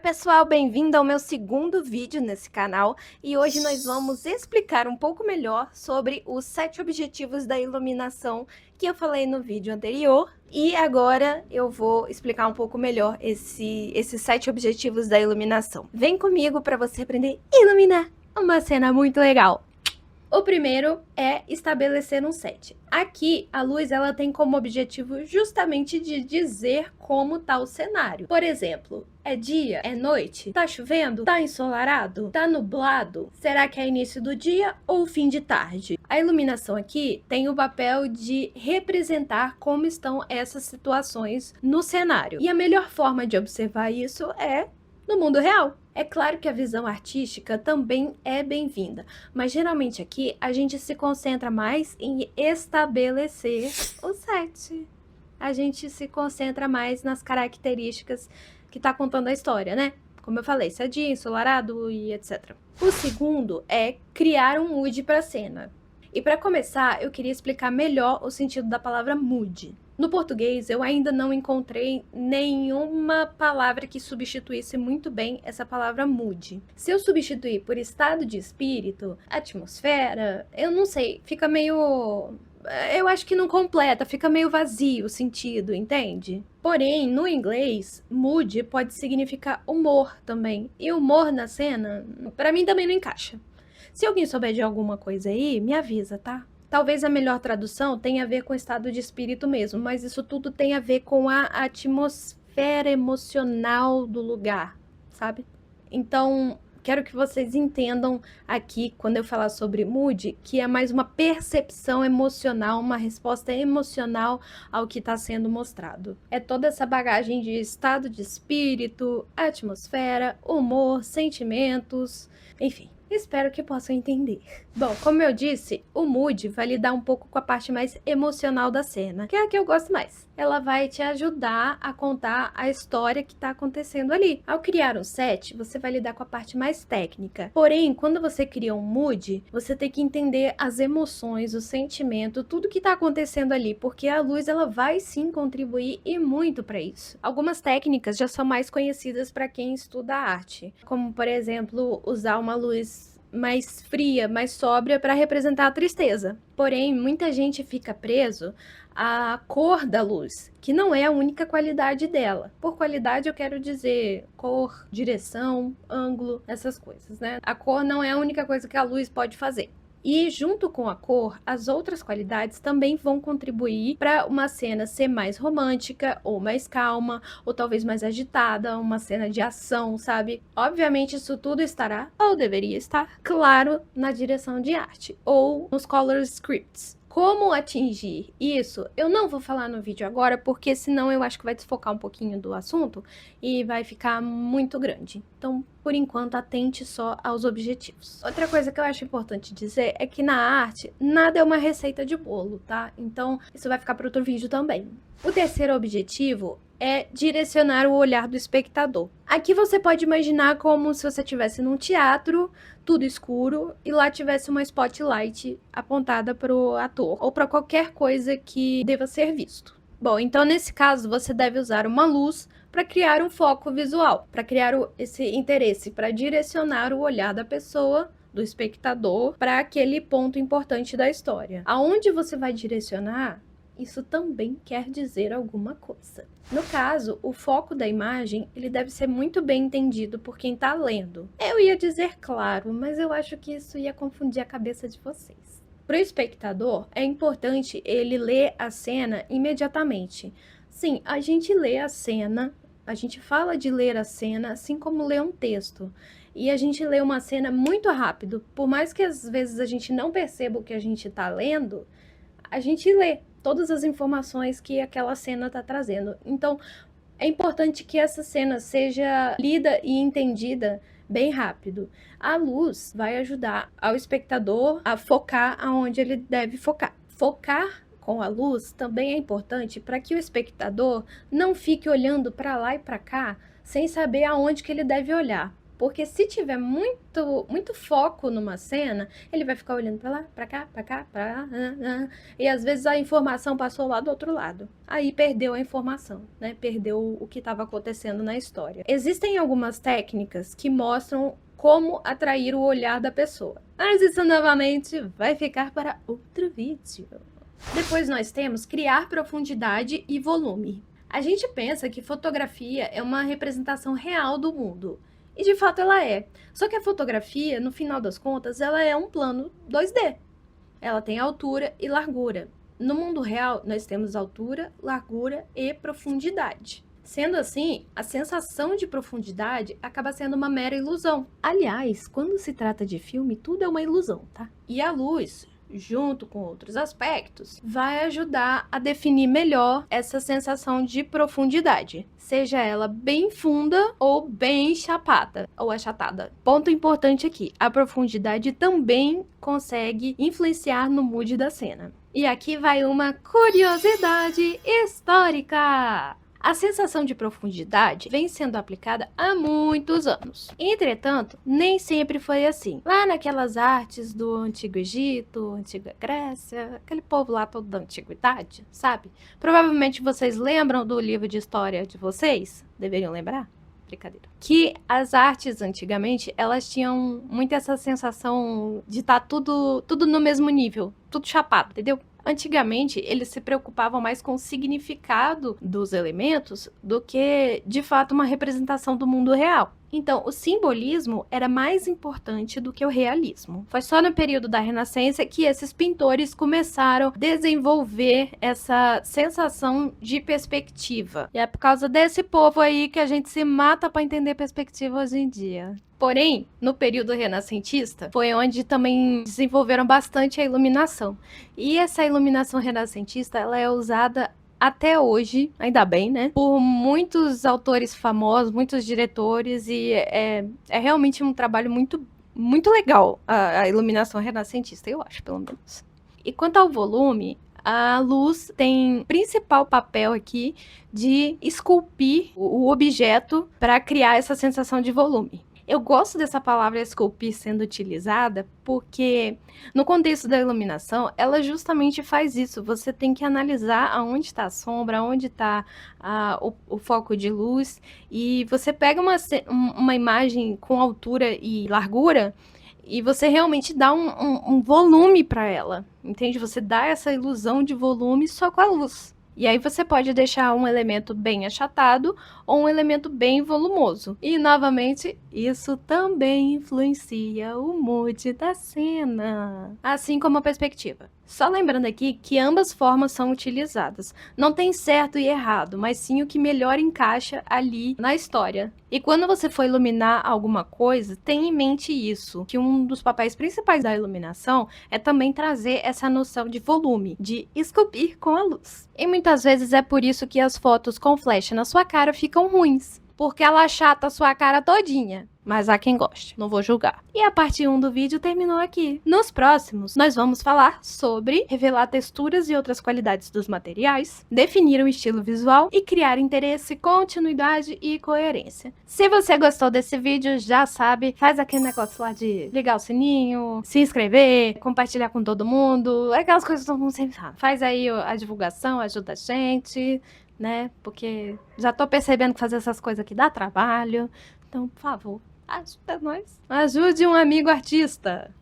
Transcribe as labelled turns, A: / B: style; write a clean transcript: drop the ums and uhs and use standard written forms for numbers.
A: Pessoal, bem-vindo ao meu segundo vídeo nesse canal e hoje nós vamos explicar um pouco melhor sobre os 7 objetivos da iluminação que eu falei no vídeo anterior e agora eu vou explicar um pouco melhor esses 7 objetivos da iluminação. Vem comigo para você aprender a iluminar uma cena muito legal. O primeiro é estabelecer um set. Aqui, a luz ela tem como objetivo justamente de dizer como tá o cenário. Por exemplo, é dia? É noite? Tá chovendo? Tá ensolarado? Tá nublado? Será que é início do dia ou fim de tarde? A iluminação aqui tem o papel de representar como estão essas situações no cenário. E a melhor forma de observar isso é no mundo real. É claro que a visão artística também é bem-vinda, mas geralmente aqui a gente se concentra mais em estabelecer o set. A gente se concentra mais nas características que está contando a história, né? Como eu falei, se é dia, ensolarado e etc. O segundo é criar um mood para a cena. E para começar, eu queria explicar melhor o sentido da palavra mood. No português, eu ainda não encontrei nenhuma palavra que substituísse muito bem essa palavra mood. Se eu substituir por estado de espírito, atmosfera, eu não sei, fica meio... Eu acho que não completa, fica meio vazio o sentido, entende? Porém, no inglês, mood pode significar humor também. E humor na cena, pra mim também não encaixa. Se alguém souber de alguma coisa aí, me avisa, tá? Talvez a melhor tradução tenha a ver com o estado de espírito mesmo, mas isso tudo tem a ver com a atmosfera emocional do lugar, sabe? Então, quero que vocês entendam aqui, quando eu falar sobre mood, que é mais uma percepção emocional, uma resposta emocional ao que está sendo mostrado. É toda essa bagagem de estado de espírito, atmosfera, humor, sentimentos, enfim. Espero que possam entender. Bom, como eu disse, o mood vai lidar um pouco com a parte mais emocional da cena, que é a que eu gosto mais. Ela vai te ajudar a contar a história que está acontecendo ali. Ao criar um set, você vai lidar com a parte mais técnica. Porém, quando você cria um mood, você tem que entender as emoções, o sentimento, tudo que está acontecendo ali, porque a luz ela vai sim contribuir e muito para isso. Algumas técnicas já são mais conhecidas para quem estuda arte, como por exemplo, usar uma luz mais fria, mais sóbria para representar a tristeza. Porém, muita gente fica preso à cor da luz, que não é a única qualidade dela. Por qualidade eu quero dizer cor, direção, ângulo, essas coisas, né? A cor não é a única coisa que a luz pode fazer. E junto com a cor, as outras qualidades também vão contribuir para uma cena ser mais romântica, ou mais calma, ou talvez mais agitada, uma cena de ação, sabe? Obviamente isso tudo estará, ou deveria estar, claro, na direção de arte, ou nos color scripts. Como atingir isso, eu não vou falar no vídeo agora, porque senão eu acho que vai desfocar um pouquinho do assunto e vai ficar muito grande. Então, por enquanto, atente só aos objetivos. Outra coisa que eu acho importante dizer é que na arte, nada é uma receita de bolo, tá? Então, isso vai ficar para outro vídeo também. O terceiro objetivo é direcionar o olhar do espectador. Aqui você pode imaginar como se você estivesse num teatro, tudo escuro, e lá tivesse uma spotlight apontada para o ator, ou para qualquer coisa que deva ser visto. Bom, então nesse caso você deve usar uma luz para criar um foco visual, para criar esse interesse, para direcionar o olhar da pessoa, do espectador, para aquele ponto importante da história. Aonde você vai direcionar, isso também quer dizer alguma coisa. No caso, o foco da imagem, ele deve ser muito bem entendido por quem está lendo. Eu ia dizer claro, mas eu acho que isso ia confundir a cabeça de vocês. Para o espectador, é importante ele ler a cena imediatamente. Sim, a gente lê a cena, a gente fala de ler a cena, assim como lê um texto. E a gente lê uma cena muito rápido. Por mais que às vezes a gente não perceba o que a gente está lendo, a gente lê todas as informações que aquela cena está trazendo. Então, é importante que essa cena seja lida e entendida bem rápido. A luz vai ajudar ao espectador a focar aonde ele deve focar. Focar com a luz também é importante para que o espectador não fique olhando para lá e para cá sem saber aonde que ele deve olhar. Porque se tiver muito foco numa cena, ele vai ficar olhando pra lá, pra cá, pra lá, e às vezes a informação passou lá do outro lado. Aí perdeu a informação, né? Perdeu o que estava acontecendo na história. Existem algumas técnicas que mostram como atrair o olhar da pessoa. Mas isso novamente vai ficar para outro vídeo. Depois nós temos criar profundidade e volume. A gente pensa que fotografia é uma representação real do mundo. E de fato ela é. Só que a fotografia, no final das contas, ela é um plano 2D. Ela tem altura e largura. No mundo real, nós temos altura, largura e profundidade. Sendo assim, a sensação de profundidade acaba sendo uma mera ilusão. Aliás, quando se trata de filme, tudo é uma ilusão, tá? E a luz, junto com outros aspectos, vai ajudar a definir melhor essa sensação de profundidade, seja ela bem funda ou bem chapada ou achatada. Ponto importante aqui, a profundidade também consegue influenciar no mood da cena. E aqui vai uma curiosidade histórica! A sensação de profundidade vem sendo aplicada há muitos anos. Entretanto, nem sempre foi assim. Lá naquelas artes do Antigo Egito, Antiga Grécia, aquele povo lá todo da Antiguidade, sabe? Provavelmente vocês lembram do livro de história de vocês? Deveriam lembrar? Brincadeira. Que as artes antigamente, elas tinham muito essa sensação de estar tudo no mesmo nível, tudo chapado, entendeu? Antigamente, eles se preocupavam mais com o significado dos elementos do que, de fato, uma representação do mundo real. Então, o simbolismo era mais importante do que o realismo. Foi só no período da Renascença que esses pintores começaram a desenvolver essa sensação de perspectiva. E é por causa desse povo aí que a gente se mata para entender perspectiva hoje em dia. Porém, no período renascentista, foi onde também desenvolveram bastante a iluminação. E essa iluminação renascentista, ela é usada até hoje, ainda bem, né? Por muitos autores famosos, muitos diretores, e é realmente um trabalho muito legal, a iluminação renascentista, eu acho, pelo menos. E quanto ao volume, a luz tem principal papel aqui de esculpir o objeto para criar essa sensação de volume. Eu gosto dessa palavra esculpir sendo utilizada porque, no contexto da iluminação, ela justamente faz isso. Você tem que analisar aonde está a sombra, aonde está o foco de luz, e você pega uma imagem com altura e largura e você realmente dá um volume para ela, entende? Você dá essa ilusão de volume só com a luz. E aí você pode deixar um elemento bem achatado ou um elemento bem volumoso. E, novamente, isso também influencia o mood da cena, assim como a perspectiva. Só lembrando aqui que ambas formas são utilizadas. Não tem certo e errado, mas sim o que melhor encaixa ali na história. E quando você for iluminar alguma coisa, tenha em mente isso, que um dos papéis principais da iluminação é também trazer essa noção de volume, de esculpir com a luz. E muitas vezes é por isso que as fotos com flash na sua cara ficam ruins, porque ela achata a sua cara todinha. Mas há quem goste, não vou julgar. E a parte 1 do vídeo terminou aqui. Nos próximos, nós vamos falar sobre revelar texturas e outras qualidades dos materiais, definir um estilo visual e criar interesse, continuidade e coerência. Se você gostou desse vídeo, já sabe, faz aquele negócio lá de ligar o sininho, se inscrever, compartilhar com todo mundo, aquelas coisas que todo mundo sempre fala. Faz aí a divulgação, ajuda a gente, né? Porque já tô percebendo que fazer essas coisas aqui dá trabalho. Então, por favor, ajuda nós. Ajude um amigo artista.